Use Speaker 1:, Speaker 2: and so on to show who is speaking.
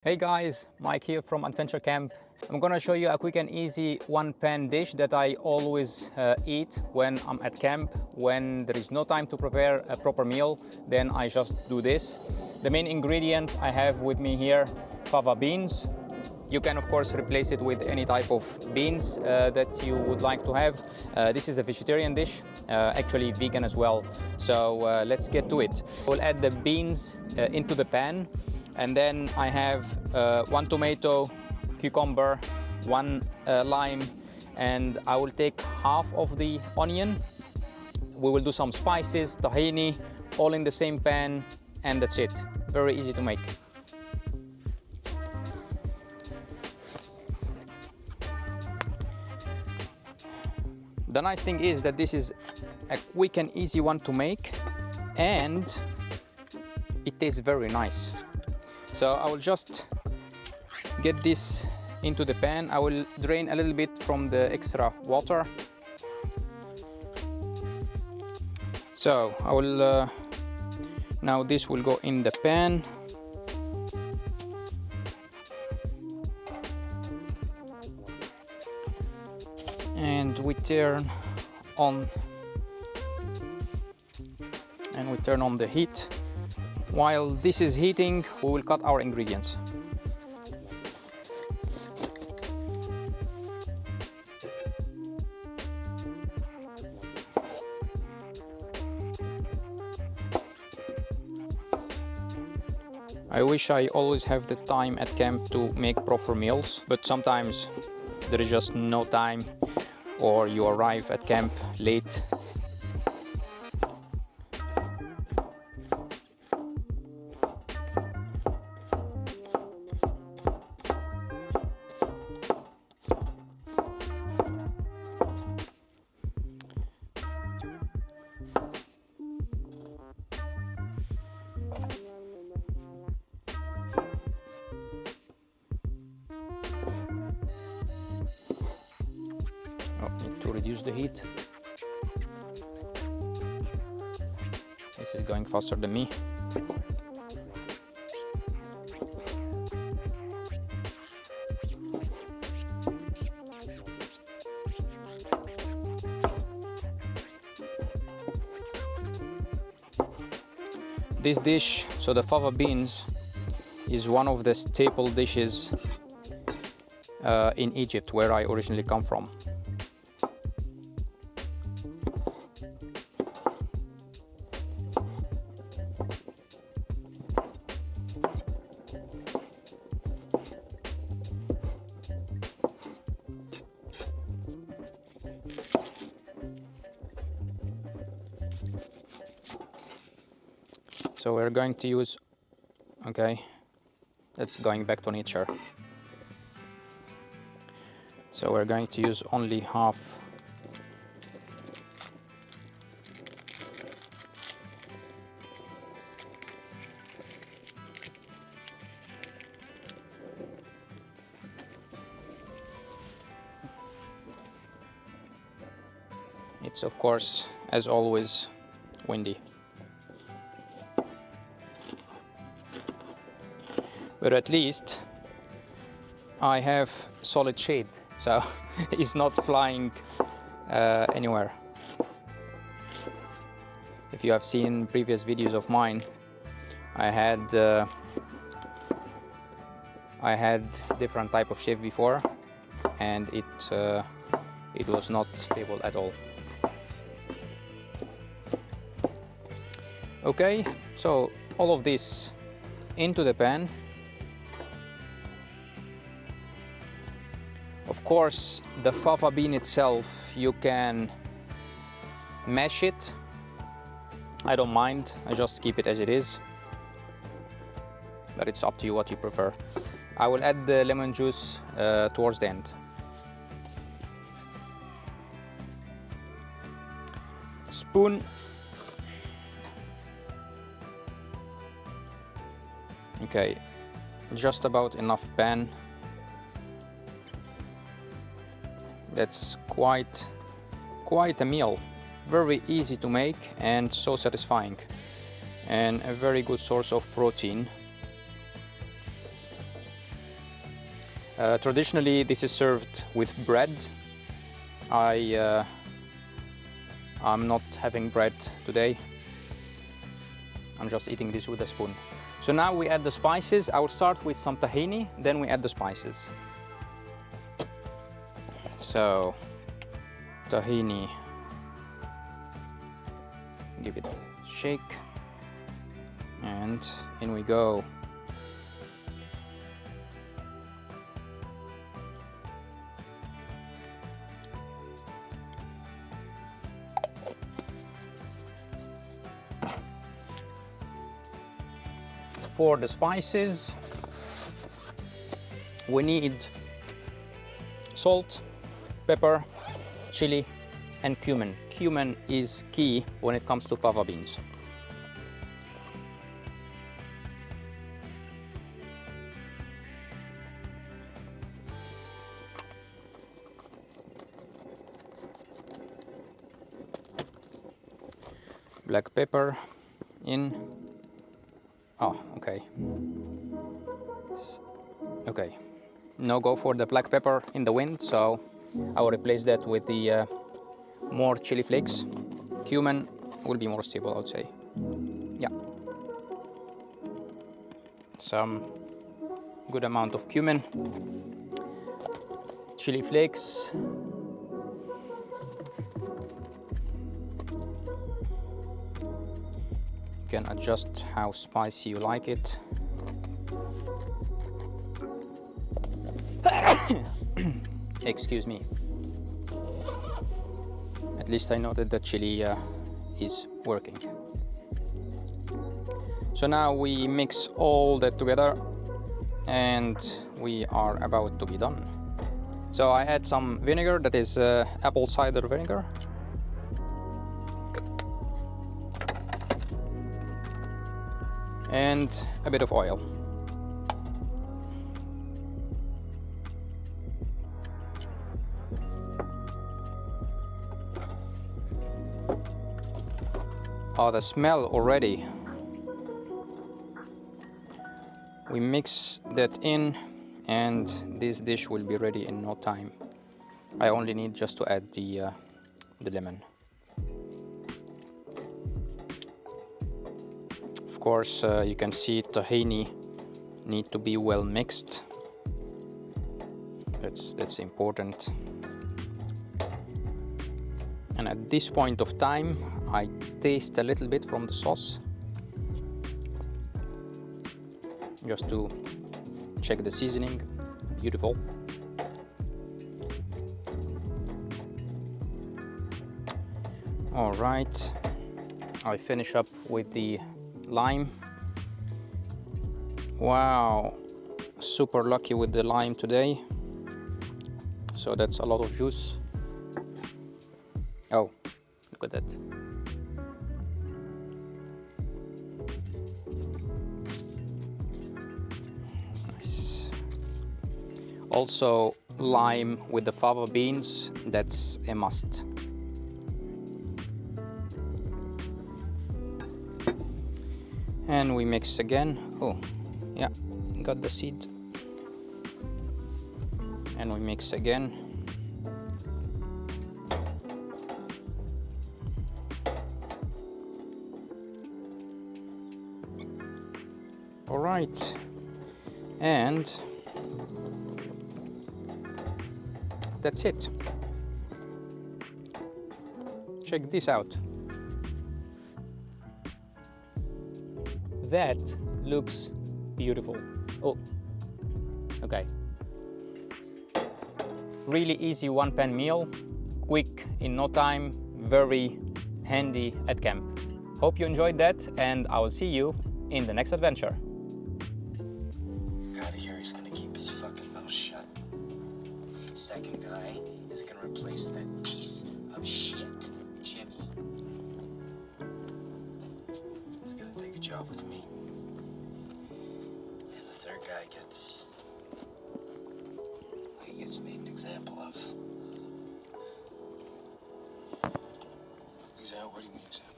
Speaker 1: Hey guys, Mike here from Adventure Camp. I'm gonna show you a quick and easy one-pan dish that I always eat when I'm at camp. When there is no time to prepare a proper meal, then I just do this. The main ingredient I have with me here, fava beans. You can of course replace it with any type of beans that you would like to have. This is a vegetarian dish, actually vegan as well. So let's get to it. We'll add the beans into the pan. And then I have one tomato, cucumber, one lime, and I will take half of the onion. We will do some spices, tahini, all in the same pan, and that's it. Very easy to make. The nice thing is that this is a quick and easy one to make, and it tastes very nice. So I will just get this into the pan. I will drain a little bit from the extra water. So I will, now this will go in the pan. And we turn on the heat. While this is heating, we will cut our ingredients. I wish I always have the time at camp to make proper meals, but sometimes there is just no time, or you arrive at camp late. Need to reduce the heat. This is going faster than me. This dish, so the fava beans, is one of the staple dishes in Egypt, where I originally come from. So we're going to use, okay, that's going back to nature. So we're going to use only half. It's of course, as always, windy. But at least I have solid shade, so it's not flying anywhere. If you have seen previous videos of mine, I had different type of shade before, and it was not stable at all. Okay, so all of this into the pan. Of course, the fava bean itself, you can mash it. I don't mind, I just keep it as it is. But it's up to you what you prefer. I will add the lemon juice towards the end. Spoon. Okay, just about enough pan. That's quite a meal. Very easy to make and so satisfying, and a very good source of protein. Traditionally, this is served with bread. I'm not having bread today. I'm just eating this with a spoon. So now we add the spices. I will start with some tahini, then we add the spices. So, tahini. Give it a shake. And in we go. For the spices, we need salt, pepper, chili, and cumin. Cumin is key when it comes to fava beans. Black pepper in. Oh, okay. Okay. No go for the black pepper in the wind, so I will replace that with the more chili flakes. Cumin will be more stable, I would say. Yeah. Some good amount of cumin. Chili flakes. You can adjust how spicy you like it. Excuse me. At least I know that the chili is working. So now we mix all that together and we are about to be done. So I add some vinegar, that is apple cider vinegar. And a bit of oil. Oh, the smell already. We mix that in and this dish will be ready in no time. I only need just to add the lemon. Of course, you can see tahini need to be well mixed. That's important. And at this point of time, I taste a little bit from the sauce, just to check the seasoning. Beautiful. All right, I finish up with the lime. Wow, super lucky with the lime today. So that's a lot of juice. Oh, look at that. Nice. Also, lime with the fava beans, that's a must. And we mix again. Oh, yeah, got the seed. And we mix again. All right, and that's it. Check this out. That looks beautiful. Oh, okay. Really easy one-pan meal, quick in no time, very handy at camp. Hope you enjoyed that, and I will see you in the next adventure.
Speaker 2: Guy here is gonna keep his fucking mouth shut. Second guy is gonna replace that piece of shit, Jimmy. He's gonna take a job with me. And the third guy gets made an example of. Example? What do you mean example?